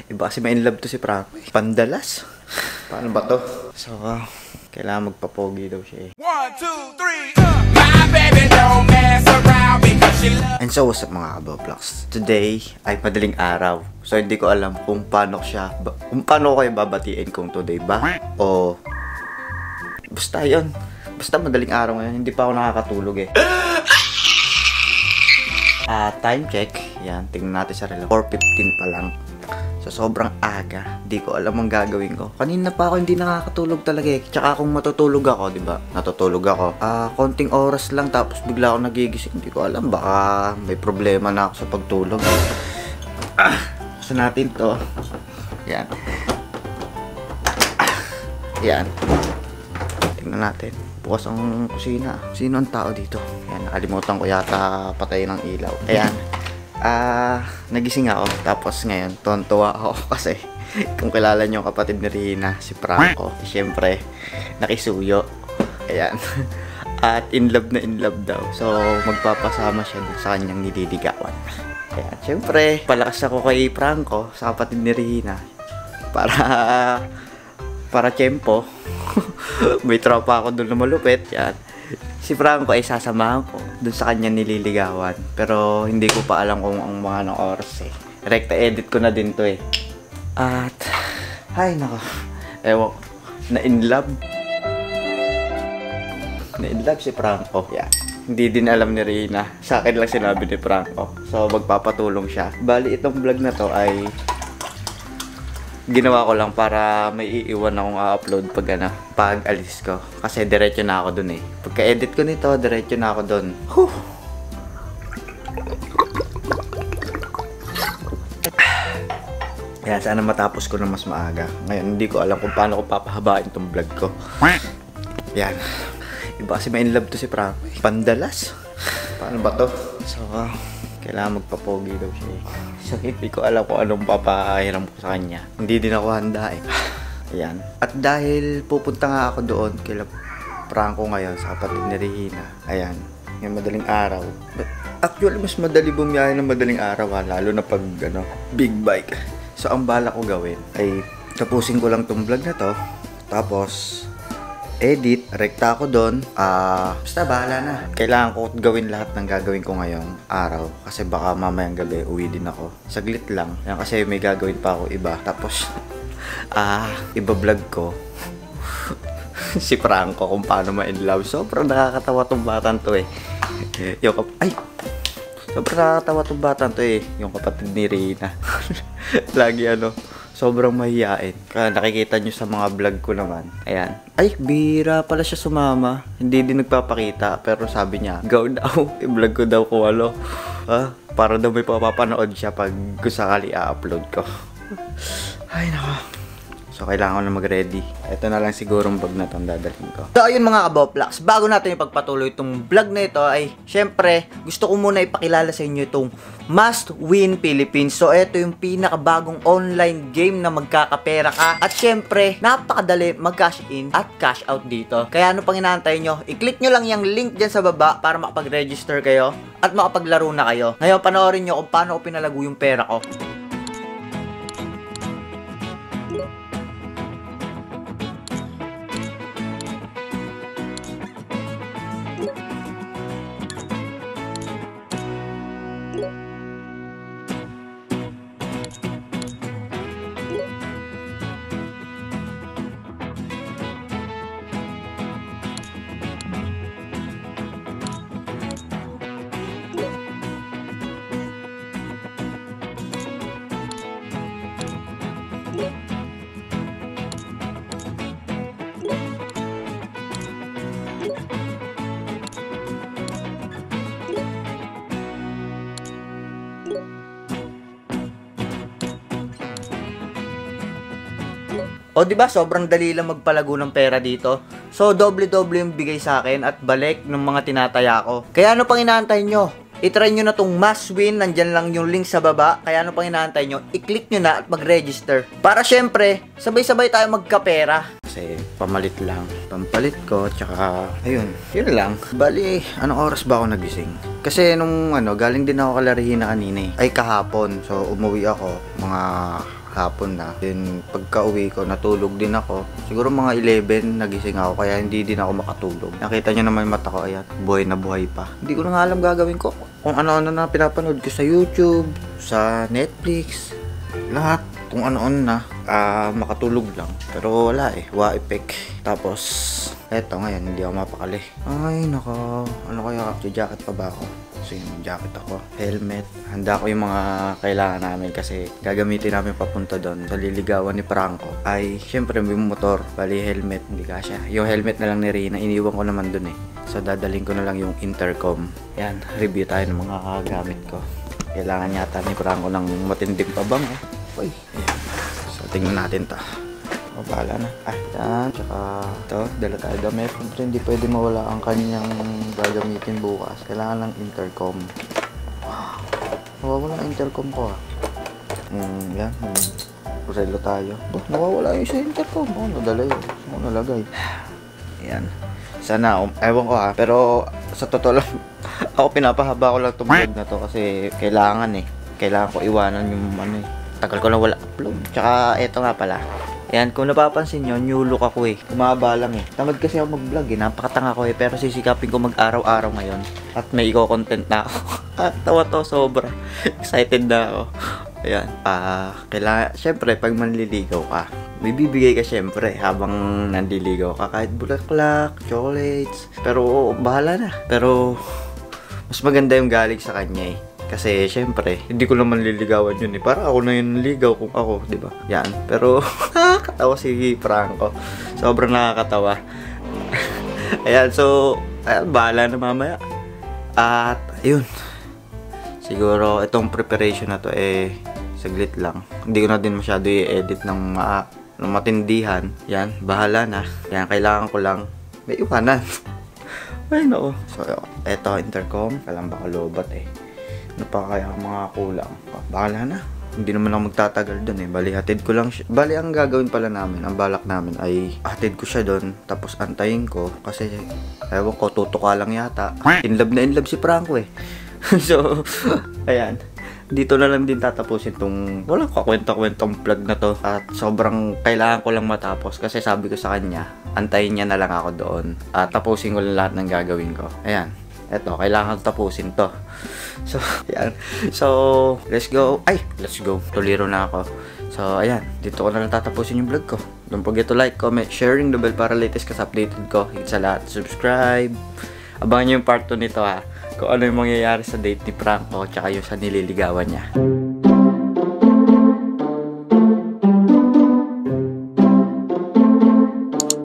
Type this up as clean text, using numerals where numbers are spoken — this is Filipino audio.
Iba kasi may in love to si Franco. Pandalas. Paano ba to? So, kailangan magpapogi daw siya eh. 1, 2, 3, my baby don't mess around because she loves. And so, what's up mga kaboblogs? Today ay madaling araw. So, hindi ko alam kung paano ko kayo babatiin kung today ba o basta yun. Basta madaling araw ngayon. Hindi pa ako nakakatulog eh. Time check. Yan, tingnan natin sa relo. 4:15 pa lang. So, sobrang aga. Di ko alam ang gagawin ko. Kanina pa ako hindi nakakatulog talaga eh. Tsaka kung matutulog ako, di ba? Natutulog ako. Konting oras lang tapos bigla ako nagigising. Hindi ko alam. Baka may problema na ako sa pagtulog. Gusto natin to. Yan. Yan. Tingnan natin. Bukas ang kusina. Sino ang tao dito? Yan. Nakalimutan ko yata patayin ng ilaw. Ayan. Nagising ako, tapos ngayon tontuwa ako kasi kung kilala nyo kapatid ni Rina, si Franco, syempre nakisuyo, ayan. At in love daw, so magpapasama siya sa kanyang nililigawan. Ayan, syempre palakas ako kay Franco sa kapatid ni Rina para tiyempo. May tropa ako doon na malupit, yan. Si Franco ay sasamahan ko dun sa kanya nililigawan. Pero hindi ko pa alam kung ang mga anong oras eh. Rekta edit ko na din to eh. At, ay nako. Ewan, na in love si Franco. Yeah. Hindi din alam ni Rina. Sa akin lang sinabi ni Franco. So, magpapatulong siya. Bali, itong vlog na to ay ginawa ko lang para may iiwan akong upload pag alis ko. Kasi diretso na ako dun eh. Pagka-edit ko nito, diretso na ako dun. Kaya sana matapos ko na mas maaga. Ngayon, hindi ko alam kung paano ko papahabain itong vlog ko. Yan. Iba kasi may in love to si Franco. Pandalas. Paano ba to? So, kailangan magpapogi daw siya eh. So, hindi ko alam kung anong papahiram ko sa kanya. Hindi din ako handa eh. Ayan. At dahil pupunta nga ako doon kila Franco ngayon sa kapatid ni Rina. Ayan. Yung madaling araw. But actually, mas madali bumiyahe ng madaling araw ha. Lalo na pag big bike. So, ang bala ko gawin ay tapusin ko lang tong vlog na to. Tapos, edit, rekta ako doon. Basta bahala na. Kailangan ko gawin lahat ng gagawin ko ngayong araw. Kasi baka mamayang gabi uwi din ako. Saglit lang. Yan, kasi may gagawin pa ako iba. Tapos, iba-vlog ko si Franco kung paano ma-in love. Sobrang nakakatawa tong batang to eh. Sobrang nakakatawa tong batang to eh. Yung kapatid ni Rina. Lagi sobrang mahihain. Kaya nakikita nyo sa mga vlog ko naman. Ayan. Ay, bira pala siya sumama. Hindi din nagpapakita. Pero sabi niya, go daw. I-vlog ko daw kung para daw may papapanood siya pag sakali i-upload ko. Ay, nako. So, kailangan ko na mag-ready. Ito na lang siguro ang vlog na itong dadalhin ko. So, ayun mga kaboblogs. Bago natin ipagpatuloy itong vlog na ito ay, syempre, gusto ko muna ipakilala sa inyo itong Must Win Philippines. So, ito yung pinakabagong online game na magkakapera ka. At syempre, napakadali mag-cash in at cash out dito. Kaya ano pang inaantay nyo? I-click nyo lang yung link dyan sa baba para makapag-register kayo at makapaglaro na kayo. Ngayon, panoorin nyo kung paano ko pinalago yung pera ko. O diba, sobrang dali lang magpalago ng pera dito. So, doble-doble yung bigay sa akin at balik ng mga tinataya ko. Kaya ano pang inaantay nyo? I-try nyo na tong Must Win. Nandyan lang yung link sa baba. Kaya ano pang inaantay nyo? I-click nyo na at mag-register. Para syempre, sabay-sabay tayo magkapera. Kasi pamalit lang. Pampalit ko, tsaka ayun. Yun lang. Bali, anong oras ba ako nagising? Kasi nung galing din ako kala Regina kanina eh. Ay kahapon. So, umuwi ako mga hapon na. Then pagka uwi ko, natulog din ako. Siguro mga 11 nagising ako kaya hindi din ako makatulog. Nakita nyo naman yung mata ko, ayan, buhay na buhay pa. Hindi ko na nga alam gagawin ko. Kung ano-ano na pinapanood ko sa YouTube, sa Netflix, lahat. Kung ano-ano na, makatulog lang. Pero wala eh, wa-effect. Tapos, eto ngayon, hindi ako mapakali. Ay, naka, ano kaya, jacket pa ba ako? So yung jacket ako, helmet. Handa ko yung mga kailangan namin kasi gagamitin namin papunta doon sa liligawan ni Franco. Ay, syempre may motor, bali helmet, hindi kasya. Yung helmet na lang ni Rina, iniwan ko naman doon eh. So dadaling ko na lang yung intercom. Yan, review tayo ng mga gamit ko. Kailangan yata ni Franco ng matinding pabango. Uy, ayan. So tingnan natin ta. O, bahala na. Yan. Tsaka ito, dala tayo damit. Siyempre, hindi pwede mawala ang kanyang gagamitin bukas. Kailangan ng intercom. Nawawala ang intercom ko yan. Relo tayo. Nawawala yung sa intercom. Nadala yun. Nalagay. Yan. Sana, ewan ko pero sa totoo lang, ako pinapahaba ko lang itong vlog na to kasi kailangan Kailangan ko iwanan yung tagal ko na wala upload. Tsaka, eto nga pala. Ayan, kung napapansin nyo, new look ako Kumaba lang Tamad kasi ako mag-vlog Napakatanga ko Pero sisikapin ko mag-araw-araw ngayon. At may content na ako. Tawa to, sobra. Excited na ako. Ayan. Kailangan, syempre, pag manliligaw ka, may bibigay ka syempre habang nandiligaw ka. Kahit bulaklak, chocolates. Pero, bahala na. Pero, mas maganda yung galing sa kanya Kasi, syempre, hindi ko naman liligawan yun Para ako na yung ligaw kung ako, di ba? Yan. Pero, nakakatawa si Franco. Sobrang nakakatawa. Ayan, so, bahala na mamaya. At, ayun. Siguro, itong preparation na to, saglit lang. Hindi ko na din masyado i-edit ng matindihan. Yan, bahala na. Yan, kailangan ko lang may iwanan. Ay, no. So, eto, intercom. Kailangan baka lobat Ano pa kaya mga kulang? Bahala na. Hindi naman ako magtatagal doon Bali, hatid ko lang siya. Bali, ang gagawin pala namin, ang balak namin ay hatid ko siya doon. Tapos antayin ko. Kasi, ewan ko, tutuka lang yata. In love si Franco So, ayan. Dito na lang din tatapusin tong walang kakwenta-kwentang vlog na to. At sobrang kailangan ko lang matapos. Kasi sabi ko sa kanya, antayin niya na lang ako doon. At tapusin ko lang lahat ng gagawin ko. Ayan. Eto, kailangan tapusin to. So, ayan. So, let's go. Let's go. Tuliro na ako. So, ayan. Dito ko na lang tatapusin yung vlog ko. Don't forget to like, comment, sharing the bell para latest kas updated ko. Higit sa lahat, subscribe. Abangan nyo yung part 2 nito Kung ano yung mangyayari sa date ni Franco tsaka yung sa nililigawan niya.